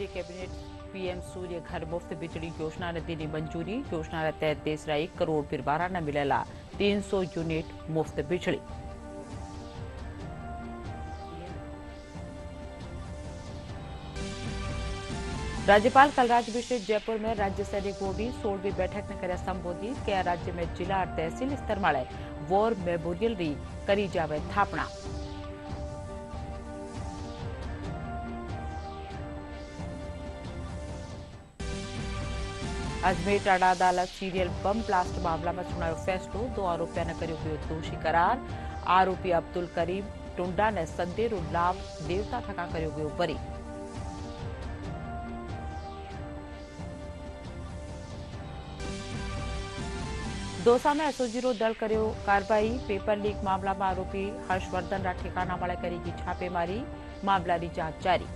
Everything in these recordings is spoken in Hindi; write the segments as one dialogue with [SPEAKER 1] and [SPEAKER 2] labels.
[SPEAKER 1] केंद्रीय कैबिनेट पीएम सूर्य घर मुफ्त बिजली योजना ने दिली मंजूरी। योजना तहत देशरा 1 करोड़ परिवारांना मिळेला 300 यूनिट मुफ्त बिजली। राज्यपाल कलराज मिश्र जयपुर में राज्य सैनिक बोर्ड 16वीं बैठक ने कर्या संबोधित। क्या राज्य में जिला और तहसील स्तर माळे वॉर मेमोरियल री करी जावे स्थापना। अजमेर टाड़ा अदालत सीरियल बम ब्लास्ट मामला में सुनायो फैसलो। 2 आरोपियों ने कर्यो गयो दोषी करार। आरोपी अब्दुल करीम टुंडा ने संदेरू लाभ देवता थका कर्यो गयो बरी। दौसा में एसओजीरो दल कर्यो कार्रवाई। पेपर लीक मामला में आरोपी हर्षवर्धन रा ठिकाना माळे करेगी छापेमारी। मामला की जांच जारी।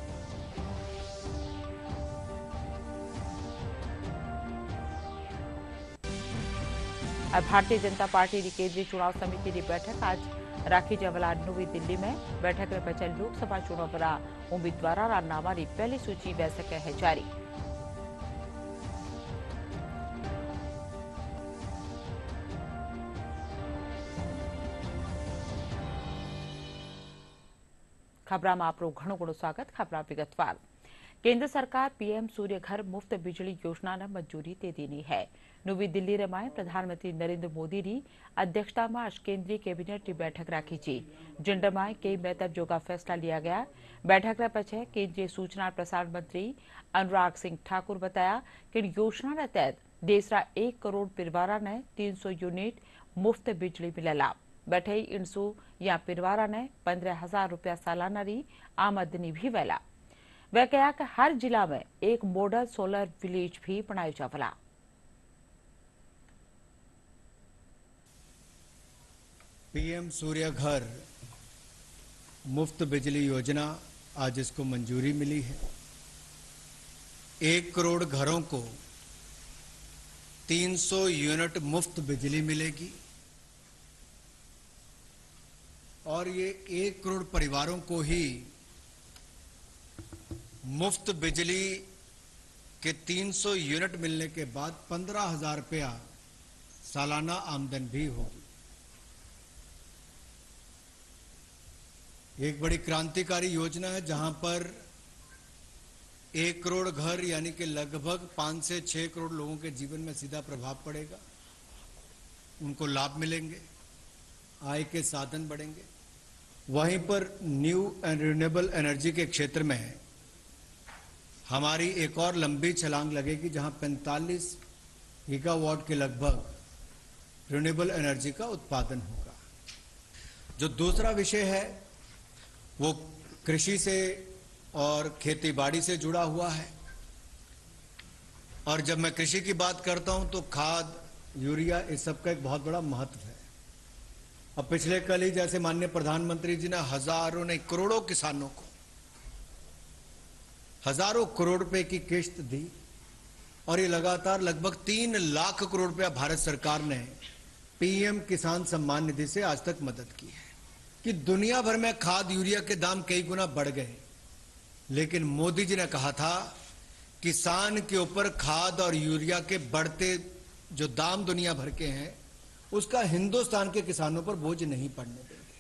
[SPEAKER 1] भारतीय जनता पार्टी की केंद्रीय चुनाव समिति की बैठक आज राखी जवला नवी दिल्ली में। बैठक में पहुंचे लोकसभा चुनाव उम्मीदवारों नामा की पहली सूची वह सके है जारी। खबरों में आपको घणो घणो स्वागत। खबर विगतवार। केंद्र सरकार पीएम सूर्य घर मुफ्त बिजली योजना ने मंजूरी दे दी है। नवी दिल्ली में प्रधानमंत्री नरेंद्र मोदी की अध्यक्षता में आज केंद्रीय कैबिनेट की बैठक राखी थी, जिन में कई महत्वपूर्ण का फैसला लिया गया। बैठक में पछे केंद्रीय सूचना और प्रसारण मंत्री अनुराग सिंह ठाकुर बताया कि योजना के तहत देशरा 1 करोड़ परिवारों ने 300 यूनिट मुफ्त बिजली मिलेला। बैठे 100 या परिवारों ने 15,000 रुपया सालाना री आमदनी भी वेला। वह कहा कि हर जिला में एक मॉडल सोलर विलेज भी बनाया जावला।
[SPEAKER 2] पीएम सूर्य घर मुफ्त बिजली योजना आज इसको मंजूरी मिली है। 1 करोड़ घरों को 300 यूनिट मुफ्त बिजली मिलेगी और ये 1 करोड़ परिवारों को ही मुफ्त बिजली के 300 यूनिट मिलने के बाद 15,000 रुपया सालाना आमदन भी होगी। एक बड़ी क्रांतिकारी योजना है जहां पर 1 करोड़ घर यानी कि लगभग 5 से 6 करोड़ लोगों के जीवन में सीधा प्रभाव पड़ेगा। उनको लाभ मिलेंगे, आय के साधन बढ़ेंगे। वहीं पर न्यू एंड रिन्यूएबल एनर्जी के क्षेत्र में हमारी एक और लंबी छलांग लगेगी, जहां 45 गीगावाट के लगभग रिन्यूएबल एनर्जी का उत्पादन होगा। जो दूसरा विषय है वो कृषि से और खेती-बाड़ी से जुड़ा हुआ है। और जब मैं कृषि की बात करता हूं तो खाद, यूरिया, इस सब का एक बहुत बड़ा महत्व है। अब पिछले कल ही जैसे माननीय प्रधानमंत्री जी ने हजारों ने करोड़ों किसानों को हजारों करोड़ रुपए की किश्त दी और ये लगातार लगभग 3 लाख करोड़ रुपया भारत सरकार ने पीएम किसान सम्मान निधि से आज तक मदद की है। कि दुनिया भर में खाद यूरिया के दाम कई गुना बढ़ गए, लेकिन मोदी जी ने कहा था किसान के ऊपर खाद और यूरिया के बढ़ते जो दाम दुनिया भर के हैं उसका हिंदुस्तान के किसानों पर बोझ नहीं पड़ने देंगे।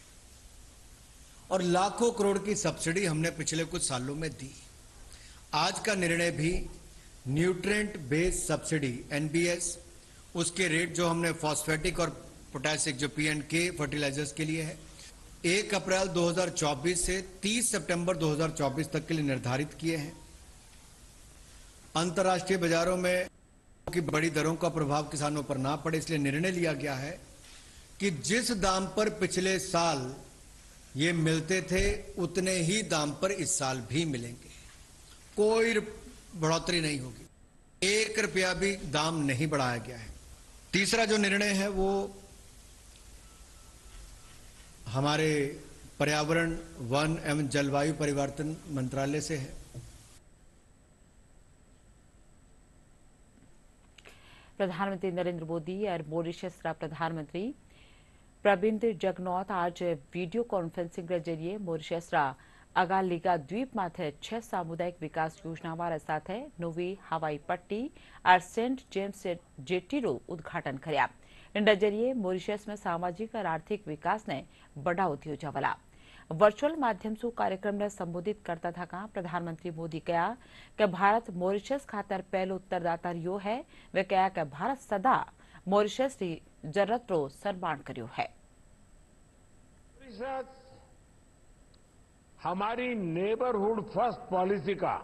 [SPEAKER 2] और लाखों करोड़ की सब्सिडी हमने पिछले कुछ सालों में दी। आज का निर्णय भी न्यूट्रिएंट बेस्ड सब्सिडी एनबीएस, उसके रेट जो हमने फॉस्फेटिक और पोटैशिक जो पीएनके फर्टिलाइजर्स के लिए है 1 अप्रैल 2024 से 30 सितंबर 2024 तक के लिए निर्धारित किए हैं। अंतर्राष्ट्रीय बाजारों में की बड़ी दरों का प्रभाव किसानों पर ना पड़े, इसलिए निर्णय लिया गया है कि जिस दाम पर पिछले साल ये मिलते थे उतने ही दाम पर इस साल भी मिलेंगे। कोई बढ़ोतरी नहीं होगी, 1 रुपया भी दाम नहीं बढ़ाया गया है। तीसरा जो निर्णय है वो हमारे पर्यावरण, वन एवं जलवायु परिवर्तन मंत्रालय से है।
[SPEAKER 1] प्रधानमंत्री नरेंद्र मोदी और मॉरिशस प्रधानमंत्री प्रविंद जगनॉथ आज वीडियो कॉन्फ्रेंसिंग के जरिए मॉरिशस અગાલિગા દ્વીપ માથે 6 સામુદાયિક વિકાસ યોજનાવાળા સાથે નવી હવાઈ પટ્ટી और सेंट जेम्स जेट्टीरो उद्घाटन કર્યા। इनके जरिए मॉरिशस में सामाजिक और आर्थिक विकास ने बढ़ावो दियो जावला। वर्चुअल माध्यम से कार्यक्रम ने संबोधित करता था प्रधानमंत्री मोदी कहा कि भारत मॉरिशस खातर पहलो उत्तरदाता रियो है। वे कहा कि भारत सदा मॉरिशस की जरूरत रो सम्मान कर्यो है।
[SPEAKER 3] हमारी नेबरहुड फर्स्ट पॉलिसी का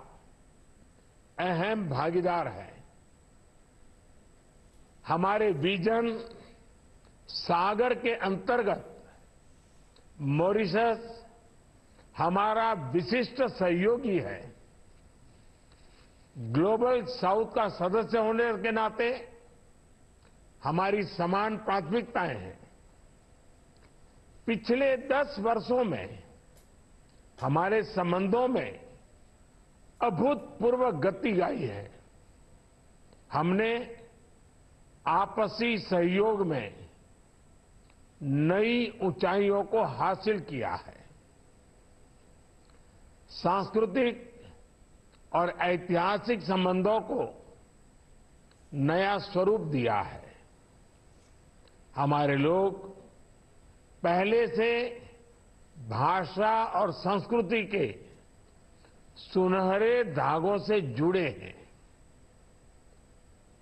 [SPEAKER 3] अहम भागीदार है। हमारे विजन सागर के अंतर्गत मॉरिशस हमारा विशिष्ट सहयोगी है। ग्लोबल साउथ का सदस्य होने के नाते हमारी समान प्राथमिकताएं हैं। पिछले 10 वर्षों में हमारे संबंधों में अभूतपूर्व गति आई है। हमने आपसी सहयोग में नई ऊंचाइयों को हासिल किया है। सांस्कृतिक और ऐतिहासिक संबंधों को नया स्वरूप दिया है। हमारे लोग पहले से भाषा और संस्कृति के सुनहरे धागों से जुड़े हैं।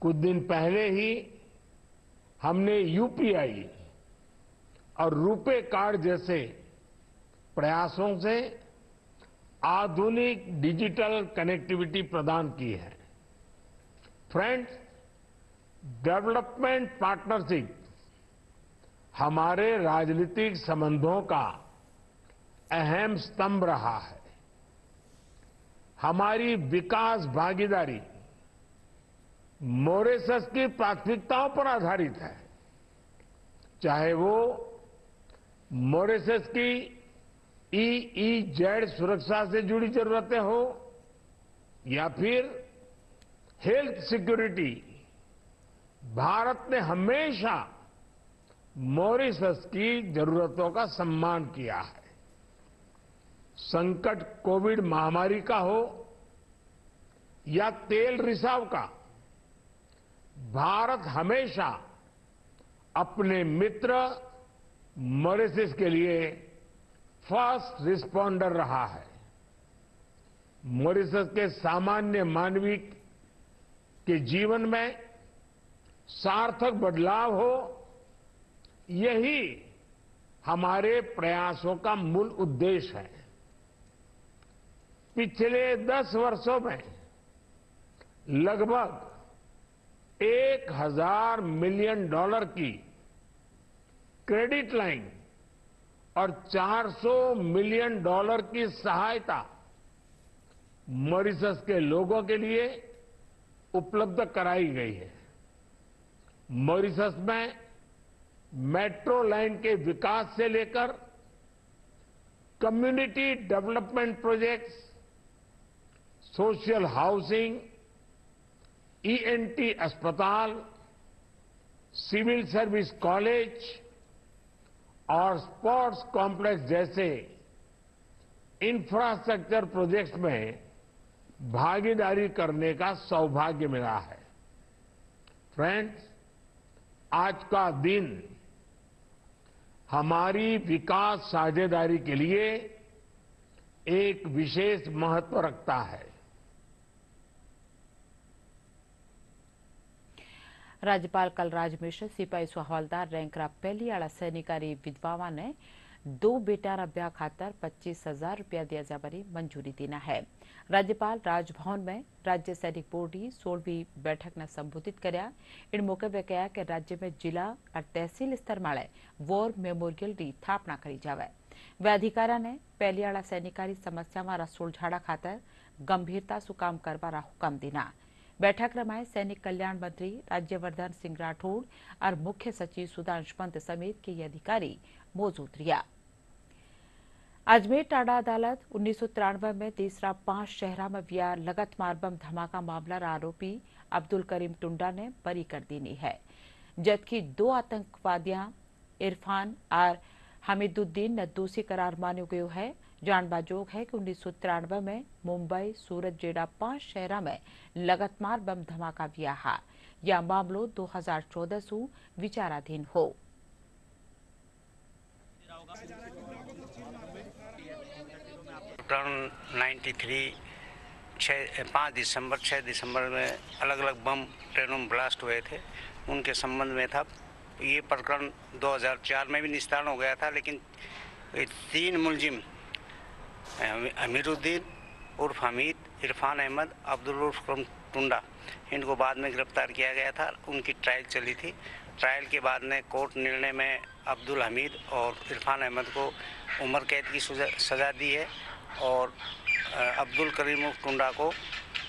[SPEAKER 3] कुछ दिन पहले ही हमने यूपीआई और रुपे कार्ड जैसे प्रयासों से आधुनिक डिजिटल कनेक्टिविटी प्रदान की है। फ्रेंड्स, डेवलपमेंट पार्टनरशिप हमारे राजनीतिक संबंधों का अहम स्तंभ रहा है। हमारी विकास भागीदारी मॉरिशस की प्राथमिकताओं पर आधारित है। चाहे वो मॉरिशस की EEZ सुरक्षा से जुड़ी जरूरतें हो या फिर हेल्थ सिक्योरिटी, भारत ने हमेशा मॉरिशस की जरूरतों का सम्मान किया है। संकट कोविड महामारी का हो या तेल रिसाव का, भारत हमेशा अपने मित्र मॉरिशस के लिए फर्स्ट रिस्पॉन्डर रहा है। मॉरिशस के सामान्य मानवी के जीवन में सार्थक बदलाव हो, यही हमारे प्रयासों का मूल उद्देश्य है। पिछले 10 वर्षों में लगभग $1000 मिलियन की क्रेडिट लाइन और $400 मिलियन की सहायता मॉरिशस के लोगों के लिए उपलब्ध कराई गई है। मॉरिशस में मेट्रो लाइन के विकास से लेकर community development projects, social housing, ENT अस्पताल, सिविल सर्विस कॉलेज और स्पोर्ट्स कॉम्प्लेक्स जैसे इंफ्रास्ट्रक्चर प्रोजेक्ट्स में भागीदारी करने का सौभाग्य मिला है। फ्रेंड्स, आज का दिन हमारी विकास साझेदारी के लिए एक विशेष महत्व रखता है।
[SPEAKER 1] राज्यपाल कलराज मिश्र सिपाही हवालदार रैंकरा पहली आला सैनिकारी विधवाओं ने 2 बेटा ब्याह खातर 25,000 रुपया दिया जाने मंजूरी देना है। राज्यपाल राजभवन में राज्य सैनिक बोर्ड की 16वीं बैठक ने संबोधित कर्या। इन मौके वे कहा कि राज्य में जिला और तहसील स्तर माळे वॉर मेमोरियल की स्थापना करी जावे। वे अधिकारा ने पहली आला सैनिकारी समस्या मारा सुलझाड़ा खातर गंभीरता से काम करवारा हुक्म देना। बैठक रमाए सैनिक कल्याण मंत्री राज्यवर्धन सिंह राठौड़ और मुख्य सचिव सुधांश पंत समेत कई अधिकारी मौजूद रहा। अजमेर टाडा अदालत 1993 में तीसरा 5 शहरा में व्या लगातार बम धमाका मामला आरोपी अब्दुल करीम टुंडा ने बरी कर दी है, जबकि 2 आतंकवादियों इरफान और हमीदुद्दीन ने दोषी करार मान्यो गयो है। जानबाजोग है कि 1993 में मुंबई सूरत जेड़ा 5 शहर में लगातार बम धमाका विया हा। या मामलो 2014 सु विचाराधीन हो।
[SPEAKER 4] टर्न 93 5 दिसंबर 6 दिसंबर में अलग अलग बम ट्रेनों में ब्लास्ट हुए थे, उनके संबंध में था। ये प्रकरण 2004 में भी निस्तारण हो गया था, लेकिन 3 मुलजिम अमीरुद्दीन उर्फ हमीद, इरफान अहमद, अब्दुल उर्फ टुंडा, इनको बाद में गिरफ्तार किया गया था। उनकी ट्रायल चली थी। ट्रायल के बाद में कोर्ट निर्णय में अब्दुल हमीद और इरफान अहमद को उम्र कैद की सज़ा दी है और अब्दुल करीम उर्फ टुंडा को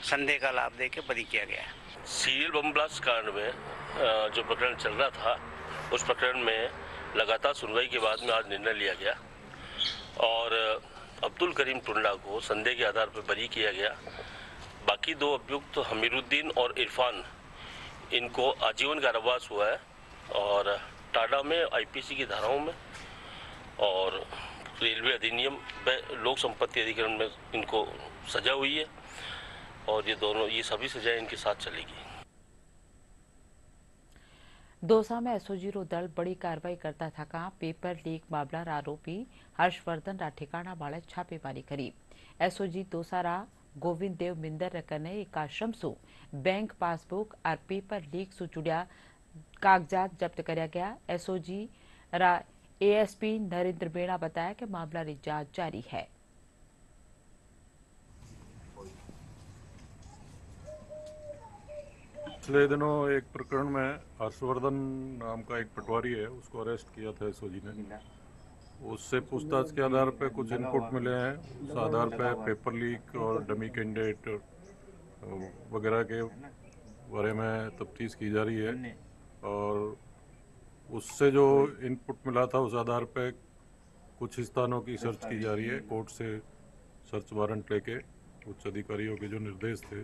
[SPEAKER 4] संदेह का लाभ देकर बरी किया गया है।
[SPEAKER 5] सीरियल बम ब्लास्ट कांड में जो प्रकरण चल रहा था, उस प्रकरण में लगातार सुनवाई के बाद में आज निर्णय लिया गया और अब्दुल करीम टुंडा को संदेह के आधार पर बरी किया गया। बाकी 2 अभियुक्त हमीरुद्दीन और इरफान, इनको आजीवन कारावास हुआ है और टाडा में आईपीसी की धाराओं में और रेलवे अधिनियम लोक संपत्ति अधिकरण में इनको सजा हुई है और ये सभी सजाएं इनके साथ चलेगी।
[SPEAKER 1] दौसा में एसओजी दल बड़ी कार्रवाई करता था। पेपर लीक मामला आरोपी हर्षवर्धन रा ठिकाना बाळे छापेमारी करी। एसओजी दौसा गोविंद देव मिंदर कने एक आश्रम सु बैंक पासबुक और पेपर लीक सु जुड़िया कागजात जब्त करया गया। एसओजी रा एएसपी नरेंद्र बेड़ा बताया कि मामला की जांच जारी है।
[SPEAKER 6] पिछले दिनों एक प्रकरण में हर्षवर्धन नाम का एक पटवारी है, उसको अरेस्ट किया था एसओजी ने। उससे पूछताछ के आधार पर कुछ इनपुट मिले हैं। उस आधार पर पेपर लीक और डमी कैंडिडेट वगैरह के बारे में तफ्तीश की जा रही है और उससे जो इनपुट मिला था उस आधार पर कुछ स्थानों की सर्च की जा रही है। कोर्ट से सर्च वारंट लेके उच्च अधिकारियों के जो निर्देश थे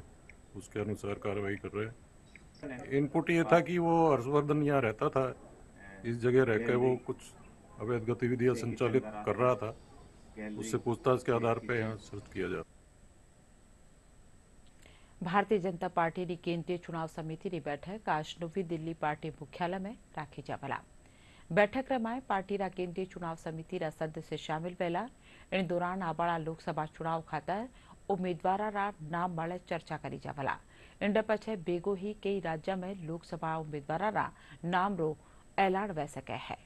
[SPEAKER 6] उसके अनुसार कार्रवाई कर रहे हैं। इनपुट ये था कि वो हर्षवर्धन यहाँ रहता था, इस जगह रहकर वो कुछ अवैध गतिविधियां संचालित कर रहा था। उससे पूछताछ के आधार पर यहाँ सर्च किया जा रहा है।
[SPEAKER 1] भारतीय जनता पार्टी की केंद्रीय चुनाव समिति की बैठक आज नवी दिल्ली पार्टी मुख्यालय में राखी जावला। बैठक रमाए पार्टी रा केंद्रीय चुनाव समिति रा सदस्य शामिल वेला। इन दौरान आबाड़ा लोकसभा चुनाव खातर उम्मीदवार रा नाम बारे चर्चा करी जावला। इन पछे बेगो ही कई राज्य में लोकसभा उम्मीदवार रा नाम रो ऐलान वह सके है।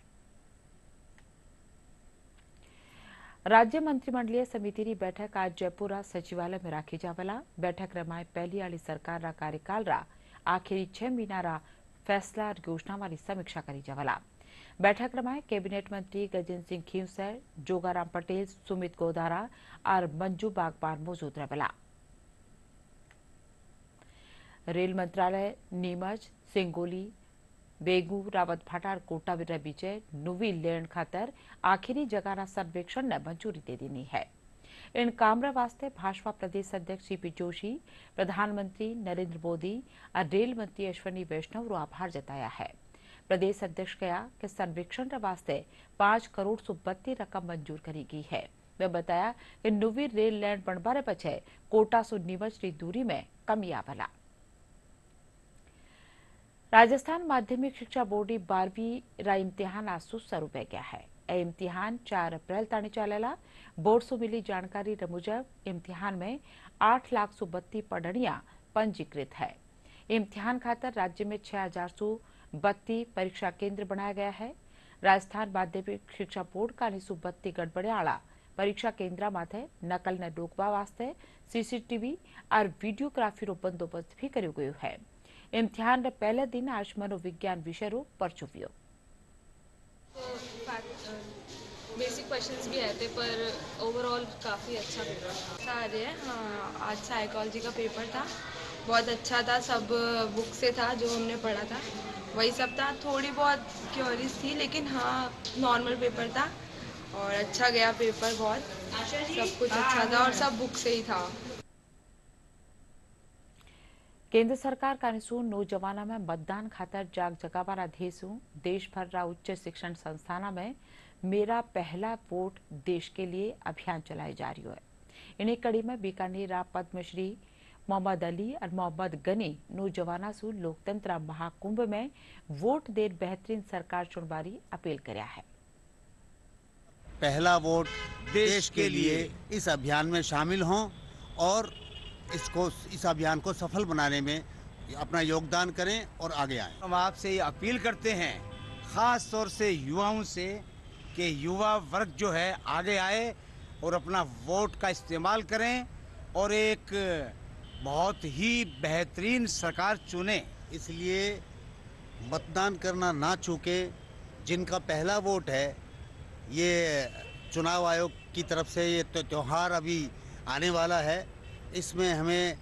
[SPEAKER 1] राज्य मंत्रिमंडलीय समिति की बैठक आज जयपुर सचिवालय में राखी जावला। बैठक रमाए पहली वाली सरकार रा कार्यकाल रा आखिरी 6 महीना रा फैसला और योजना वाली समीक्षा करी जावला। बैठक रमाए कैबिनेट मंत्री गजेंद्र सिंह खींवसर, जोगाराम पटेल, सुमित गोदारा और मंजू बागबान मौजूद रहेला। रेल मंत्रालय नीमच, सिंगोली, बेगू, रावत भाटा और कोटा बीचे नवी लेन खातर आखिरी जगह सर्वेक्षण ने मंजूरी दे दी है। इन काम वास्ते भाजपा प्रदेश अध्यक्ष सीपी जोशी, प्रधानमंत्री नरेंद्र मोदी और रेल मंत्री अश्विनी वैष्णव रो आभार जताया है। प्रदेश अध्यक्ष कहा कि सर्वेक्षण वास्ते 5 करोड़ 32 रकम मंजूर करी गई है। वे बताया कि नवी रेल लाइन बनवारे पछे कोटा सु नीमच की दूरी में कमी आवला। राजस्थान माध्यमिक शिक्षा बोर्ड 12वीं रा इम्तिहान आज सु शुरू हो गया है। यह इम्तिहान 4 अप्रैल ताणी चलेला। बोर्ड सु मिली जानकारी मुजब इम्तिहान में 8,32 पढ़निया पंजीकृत है। इम्तिहान खातर राज्य में 6,032 परीक्षा केंद्र बनाया गया है। राजस्थान माध्यमिक शिक्षा बोर्ड का 32 गड़बड़ियाला परीक्षा केंद्र माथे नकल ने रोकवा वास्ते सीसीटीवी और वीडियोग्राफी रो बंदोबस्त भी कर्यो गयो है। इम्तिहान रे पहले दिन आज मनोविज्ञान विषय रो पर्चो वियो।
[SPEAKER 7] बेसिक क्वेश्चंस भी आए थे पर ओवरऑल काफ़ी अच्छा पेपर सारे हाँ, आज साइकोलॉजी का पेपर था, बहुत अच्छा था। सब बुक से था जो हमने पढ़ा था वही सब था। थोड़ी बहुत क्योरीज थी लेकिन हाँ नॉर्मल पेपर था और अच्छा गया पेपर। बहुत सब कुछ अच्छा था और सब बुक से ही था।
[SPEAKER 1] केंद्र सरकार का नौजवाना में मतदान खातर जाग जगावारा धेसु देश भर रा उच्च शिक्षण संस्थाना में मेरा पहला वोट देश के लिए अभियान चलाए जा रही है। इन्हीं कड़ी में बीकानेर पद्मश्री मोहम्मद अली और मोहम्मद गनी नौजवाना सु लोकतंत्र महाकुंभ में वोट देर बेहतरीन सरकार चुनवारी अपील करया है।
[SPEAKER 8] पहला वोट देश के लिए इस अभियान में शामिल हों और इस अभियान को सफल बनाने में अपना योगदान करें और आगे आएं।
[SPEAKER 9] हम आपसे ये अपील करते हैं, खास तौर से युवाओं से, कि युवा वर्ग जो है आगे आए और अपना वोट का इस्तेमाल करें और एक बहुत ही बेहतरीन सरकार चुने।
[SPEAKER 8] इसलिए मतदान करना ना चूके। जिनका पहला वोट है, ये चुनाव आयोग की तरफ से ये त्योहार अभी आने वाला है, इसमें हमें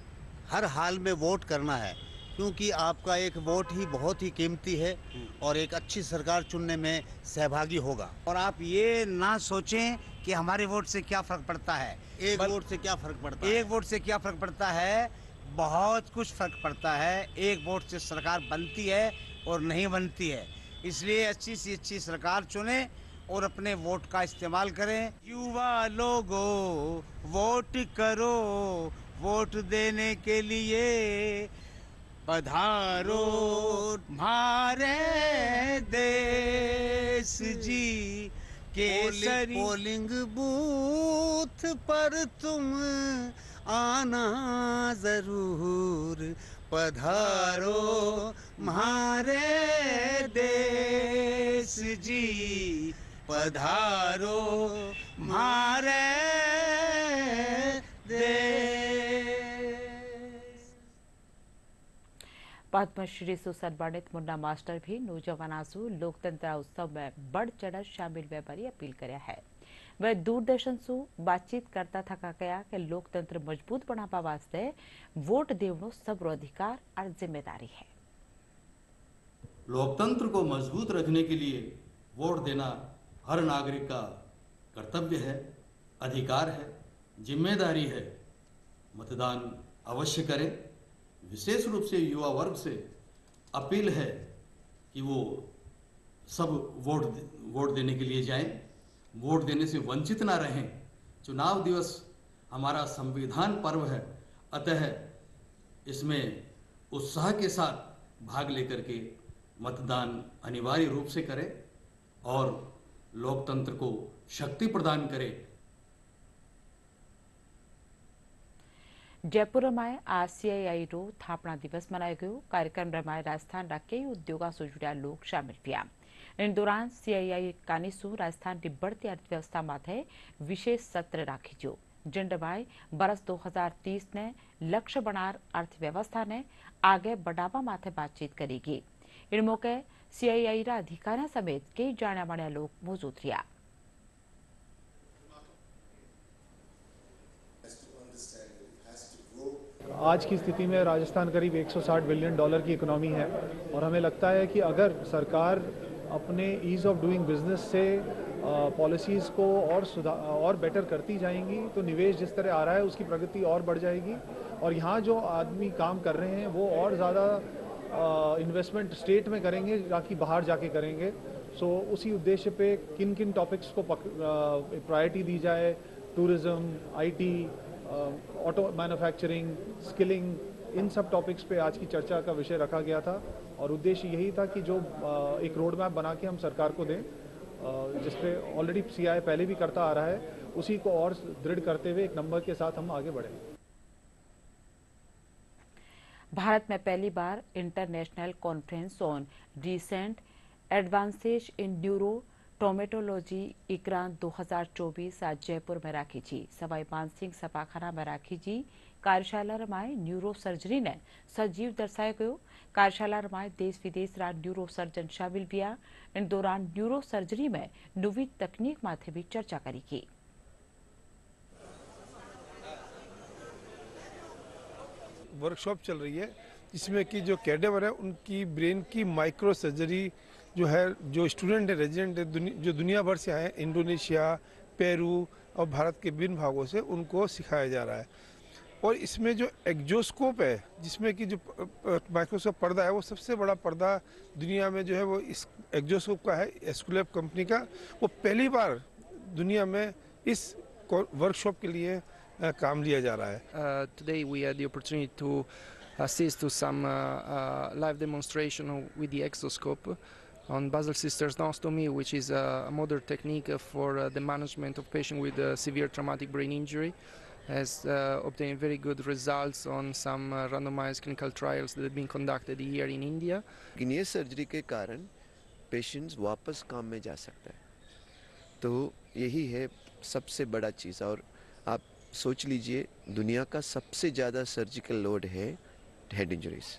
[SPEAKER 8] हर हाल में वोट करना है, क्योंकि आपका एक वोट ही बहुत ही कीमती है और एक अच्छी सरकार चुनने में सहभागी होगा।
[SPEAKER 9] और आप ये ना सोचें कि हमारे वोट से क्या फर्क पड़ता है।
[SPEAKER 8] एक वोट से क्या फर्क पड़ता है?
[SPEAKER 9] एक वोट से क्या फर्क पड़ता है? बहुत कुछ फर्क पड़ता है। एक वोट से सरकार बनती है और नहीं बनती है। इसलिए अच्छी से अच्छी सरकार चुने और अपने वोट का इस्तेमाल करें। युवा लोगों, वोट करो, वोट देने के लिए पधारो हमारे देश जी केसरी।
[SPEAKER 8] पोलिंग बूथ पर तुम आना जरूर, पधारो हमारे देश जी, पधारो हमारे देश।
[SPEAKER 1] पद्मश्री से सम्मानित मुन्ना मास्टर भी नौजवानासु लोकतंत्र उत्सव में बढ़ चढ़ शामिल व्यापारी अपील करया है। वह दूरदर्शन सु बातचीत करता थका गया कि लोकतंत्र मजबूत बनावा वास्ते वोट देवनो सबरो अधिकार और जिम्मेदारी है।
[SPEAKER 10] लोकतंत्र को मजबूत रखने के लिए वोट देना हर नागरिक का कर्तव्य है, अधिकार है, जिम्मेदारी है। मतदान अवश्य करें। विशेष रूप से युवा वर्ग से अपील है कि वो सब वोट देने के लिए जाएं, वोट देने से वंचित ना रहें। चुनाव दिवस हमारा संविधान पर्व है, अतः इसमें उत्साह के साथ भाग लेकर के मतदान अनिवार्य रूप से करें और लोकतंत्र को शक्ति प्रदान करें।
[SPEAKER 1] जयपुर में आज CII रो स्थापना दिवस मनायो गयो। कार्यक्रम में राजस्थान रा कई उद्योगों से जुड़ा लोग शामिल हुआ। इन दौरान CII कानिसु राजस्थान की बढ़ती अर्थव्यवस्था माथे विशेष सत्र राखी जो जिंडबाई बरस 2030 ने लक्ष्य बनार अर्थव्यवस्था ने आगे बढ़ावा माथे बातचीत करेगी। इन मौके CII रा अधिकारियों समेत कई जाने माने लोग मौजूद रहा।
[SPEAKER 11] आज की स्थिति में राजस्थान करीब 160 बिलियन डॉलर की इकोनॉमी है और हमें लगता है कि अगर सरकार अपने ईज़ ऑफ डूइंग बिजनेस से पॉलिसीज़ को और बेटर करती जाएंगी तो निवेश जिस तरह आ रहा है उसकी प्रगति और बढ़ जाएगी और यहाँ जो आदमी काम कर रहे हैं वो और ज़्यादा इन्वेस्टमेंट स्टेट में करेंगे ताकि बाहर जाके करेंगे। सो उसी उद्देश्य पे किन किन टॉपिक्स को प्रायोरिटी दी जाए, tourism, IT, auto manufacturing, skilling, इन सब टॉपिक्स पे आज की चर्चा का विषय रखा गया था और उद्देश्य यही था कि जो एक रोड मैप बना के हम सरकार को दें, जिसपे ऑलरेडी CII पहले भी करता आ रहा है, उसी को और दृढ़ करते हुए एक नंबर के साथ हम आगे बढ़ें।
[SPEAKER 1] भारत में पहली बार international conference on recent advances in neuro traumatology ICRAN 2024 आज जयपुर में राखी जी। सवाई मानसिंह सपाखाना में राखी जी कार्यशाला में न्यूरो सर्जरी ने सजीव दर्शाया गयो। कार्यशाला में देश विदेश रा न्यूरो सर्जन शामिल हुआ। इन दौरान न्यूरो सर्जरी में नवी तकनीक माथे भी चर्चा करी गई।
[SPEAKER 12] वर्कशॉप चल रही है जिसमें कि जो कैडेवर है उनकी ब्रेन की माइक्रो सर्जरी जो है, जो स्टूडेंट है, रेजिडेंट है, जो दुनिया भर से आए हैं, इंडोनेशिया, पेरू और भारत के विभिन्न भागों से, उनको सिखाया जा रहा है। और इसमें जो एग्जोस्कोप है, जिसमें कि जो माइक्रोस्कोप पर्दा है, वो सबसे बड़ा पर्दा दुनिया में जो है वो इस एग्जोस्कोप का है, एस्कुलैब कंपनी का। वो पहली बार दुनिया में इस वर्कशॉप के लिए काम लिया जा रहा है।
[SPEAKER 13] Today we had the opportunity to assist to some live demonstration with the exoscope on basal cell sternostomy, which is a modern technique for the management of patients with severe traumatic brain injury. Has obtained very good results on some randomized clinical trials that have been conducted here in India.
[SPEAKER 14] ये सर्जरी के कारण पेशेंट्स वापस काम में जा सकता है, तो यही है सबसे बड़ा चीज़। और आप सोच लीजिए, दुनिया का सबसे ज़्यादा सर्जिकल लोड है हेड इंजरीज,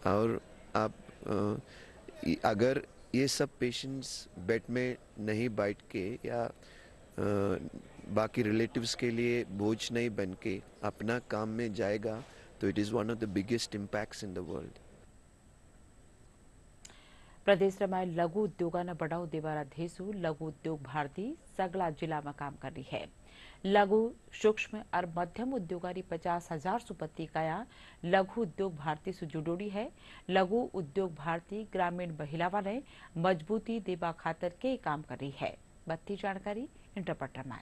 [SPEAKER 14] और आप अगर ये सब पेशेंट्स बेड में नहीं बैठ के या बाकी रिलेटिव्स के लिए बोझ नहीं बन के अपना काम में जाएगा, तो it is one of the biggest impacts in the world.
[SPEAKER 1] પ્રદેશમાં લઘુ ઉદ્યોગોને બઢાવો દેવાના હેતુ લઘુ ઉદ્યોગ ભારતી સગડા જિલ્લામાં કામ કરી है. लघु सूक्ष्म और मध्यम उद्योगारी 50,000 सुपत्रिकाया लघु उद्योग भारती से जुड़ोड़ी है. लघु उद्योग भारती ग्रामीण महिलाओं ने मजबूती देवा खातर के काम कर रही है. बत्ती जानकारी इंटरप्रेटर में.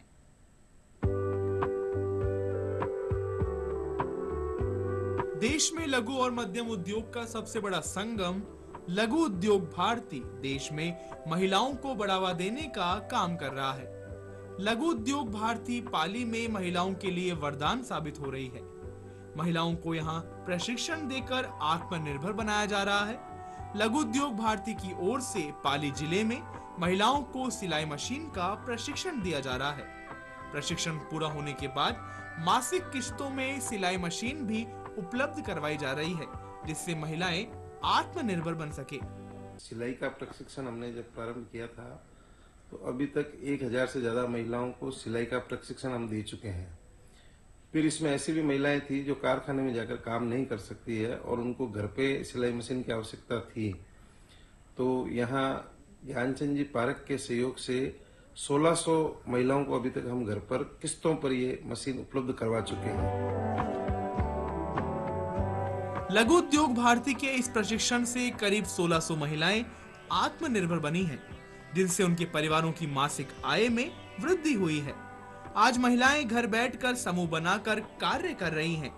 [SPEAKER 15] देश में लघु और मध्यम उद्योग का सबसे बड़ा संगम लघु उद्योग भारती देश में महिलाओं को बढ़ावा देने का काम कर रहा है. लघु उद्योग भारती पाली में महिलाओं के लिए वरदान साबित हो रही है. महिलाओं को यहाँ प्रशिक्षण देकर आत्मनिर्भर बनाया जा रहा है. लघु उद्योग भारती की ओर से पाली जिले में महिलाओं को सिलाई मशीन का प्रशिक्षण दिया जा रहा है. प्रशिक्षण पूरा होने के बाद मासिक किश्तों में सिलाई मशीन भी उपलब्ध करवाई जा रही है, जिससे महिलाएं आत्मनिर्भर बन सके.
[SPEAKER 16] सिलाई का प्रशिक्षण हमने जब प्रारंभ किया था, तो अभी तक 1000 से ज्यादा महिलाओं को सिलाई का प्रशिक्षण हम दे चुके हैं. फिर इसमें ऐसी भी महिलाएं थी जो कारखाने में जाकर काम नहीं कर सकती है और उनको घर पे सिलाई मशीन की आवश्यकता थी. तो यहाँ ज्ञानचंद जी पार्क के सहयोग से 1600 महिलाओं को अभी तक हम घर पर किस्तों पर ये मशीन उपलब्ध करवा चुके हैं.
[SPEAKER 15] लघु उद्योग भारती के इस प्रशिक्षण से करीब 1600 महिलाएं आत्मनिर्भर बनी हैं, जिनसे उनके परिवारों की मासिक आय में वृद्धि हुई है. आज महिलाएं घर बैठकर समूह बनाकर कार्य कर रही हैं.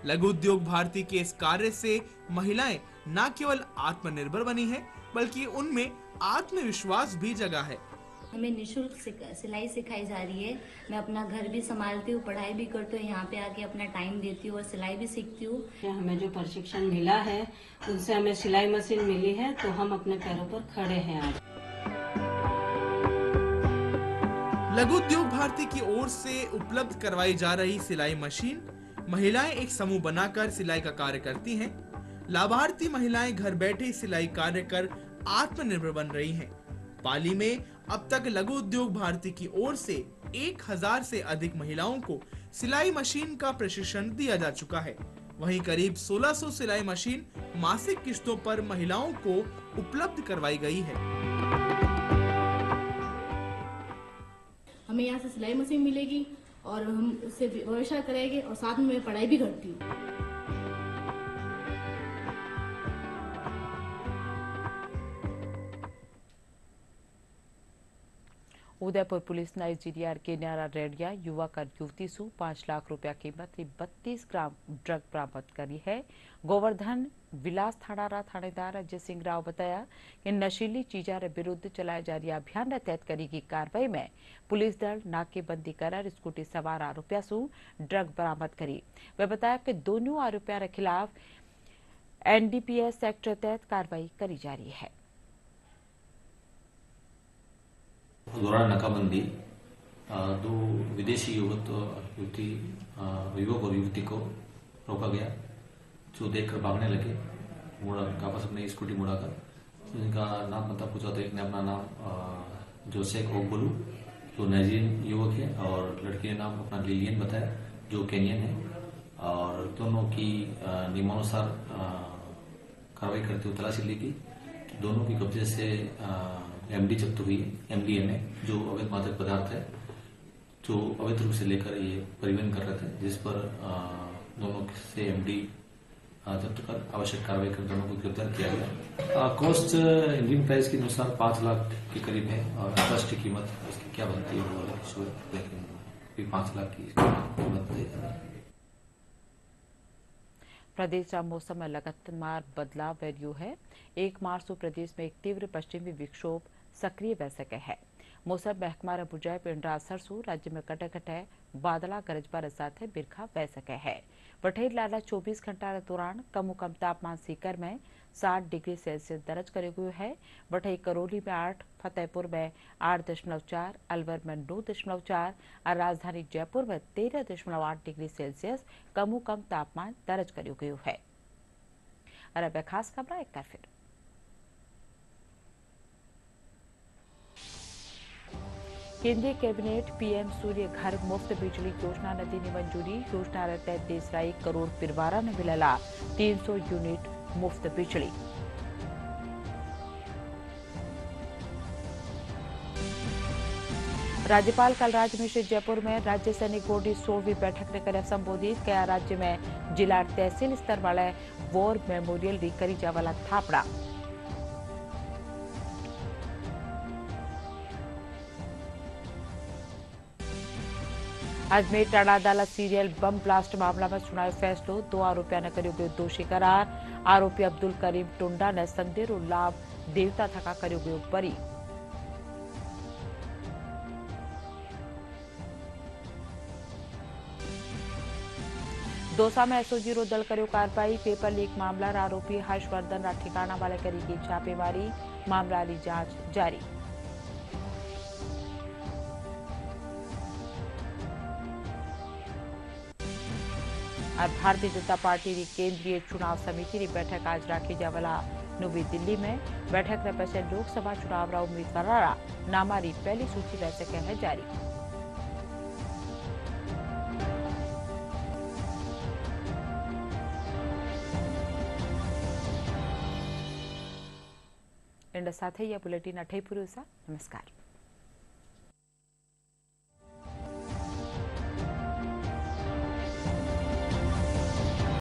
[SPEAKER 15] लघु उद्योग भारती के इस कार्य से महिलाएं न केवल आत्मनिर्भर बनी हैं, बल्कि उनमें आत्मविश्वास भी जगा है.
[SPEAKER 17] हमें निःशुल्क सिलाई सिखाई जा रही है. मैं अपना घर भी संभालती हूँ, पढ़ाई भी करती हूँ, यहाँ पे आके अपना टाइम देती हूँ और सिलाई भी सीखती हूँ.
[SPEAKER 18] हमें जो प्रशिक्षण मिला है उनसे हमें सिलाई मशीन मिली है, तो हम अपने पैरों पर खड़े हैं आज.
[SPEAKER 15] लघु उद्योग भारती की ओर से उपलब्ध करवाई जा रही सिलाई मशीन, महिलाएं एक समूह बनाकर सिलाई का कार्य करती हैं. लाभार्थी महिलाएं घर बैठे सिलाई कार्य कर आत्मनिर्भर बन रही हैं. पाली में अब तक लघु उद्योग भारती की ओर से 1000 से अधिक महिलाओं को सिलाई मशीन का प्रशिक्षण दिया जा चुका है. वहीं करीब 1600 सिलाई मशीन मासिक किस्तों पर महिलाओं को उपलब्ध करवाई गई है.
[SPEAKER 19] हमें यहाँ से सिलाई मशीन मिलेगी और हम उससे व्यवसाय करेंगे और साथ में मैं पढ़ाई भी करती हूँ.
[SPEAKER 1] उदयपुर पुलिस नाइजीरिया के न्यारा रेडिया युवक और युवती से 5 लाख रुपया कीमत की 32 ग्राम ड्रग बरामद करी है. गोवर्धन विलास थाना थानेदार अजय सिंह राव बताया कि नशीली चीजों के विरुद्ध चलाए जा रही अभियान के तहत करी गई कार्रवाई में पुलिस दल नाकेबंदी कर स्कूटी सवार आरोपियों से ड्रग बरामद करी. वे बताया कि दोनों आरोपियों के खिलाफ NDPS एक्ट के तहत कार्रवाई करी जा रही है.
[SPEAKER 20] दौरान नाकाबंदी 2 विदेशी युवक और युवती को रोका गया, जो देखकर भागने लगे. मुड़ा वापस अपनी स्कूटी मुड़ाकर उनका नाम पता पूछा तो एक ने अपना नाम जोसेफ ओगबुलू जो नाइजीरियन युवक है और लड़की ने नाम अपना लिलियन बताया जो केनियन है. और दोनों की नियमानुसार कार्रवाई करते हुए तलाशी ली गई. दोनों की कब्जे से MD जब्त हुई है. MDMA जो अवैध मादक पदार्थ है, जो अवैध रूप से लेकर ये परिवहन कर रहे थे, जिस पर दोनों से एमडी जब्त कर आवश्यक कार्रवाई कर दोनों को गिरफ्तार किया गया। कॉस्ट इंडियन प्राइस के अनुसार 5 लाख के करीब है और अंतर्राष्ट्रीय कीमत उसकी क्या बनती है वो अलग इशू है, लेकिन 5 लाख की कीमत तय है।
[SPEAKER 1] प्रदेश में मौसम में लगातार बदलाव वर्यू है। 1 मार्च को प्रदेश में एक तीव्र पश्चिमी विक्षोभ सक्रिय रह सके है। मौसम महकमा बुझाए पिंडरा असर से राज्य में कटे बादला गरजबार साथ बिरखा बह सके है। वठेर लाला 24 घंटा के दौरान कम तापमान सीकर में 60 डिग्री सेल्सियस दर्ज करे गयो है। वठई करौली में 8, फतेहपुर में 8.4, अलवर में 9.4 और राजधानी जयपुर में 13.8 डिग्री सेल्सियस कम तापमान दर्ज करे गयो है। और अब खास खबर एक बार फिर केंद्रीय कैबिनेट पीएम सूर्य घर मुफ्त बिजली योजना ने दी मंजूरी। योजना के तहत देश 1 करोड़ परिवारों ने मिलेला 300 यूनिट मुफ्त बिजली। राज्यपाल कलराज मिश्र जयपुर में राज्य सैनिक बोर्ड की 16वीं बैठक ने कर संबोधित किया। राज्य में जिला तहसील स्तर वाले वॉर मेमोरियल री करी जावाला थापड़ा। अजमेर टाड़ा अदालत सीरियल बम ब्लास्ट मामला में सुनायो फैसलो। 2 आरोपियों ने करियो गयो दोषी करार। आरोपी अब्दुल करीम टुंडा ने संदेह लाभ देवता थका करियो गयो बरी। दौसा में एसओजी रो दल करियो कार्रवाई। पेपर लीक मामला आरोपी हर्षवर्धन रा ठिकाना वाले करी की छापेमारी। मामला की जांच जारी। और भारतीय जनता पार्टी की केंद्रीय चुनाव समिति की बैठक आज राखी जावला नवी दिल्ली में। बैठक में पीछे लोकसभा चुनाव उम्मीदवार नामारी पहली सूची रह सके है जारी। इन साथ ही यह बुलेटिन अठई पूरी। नमस्कार।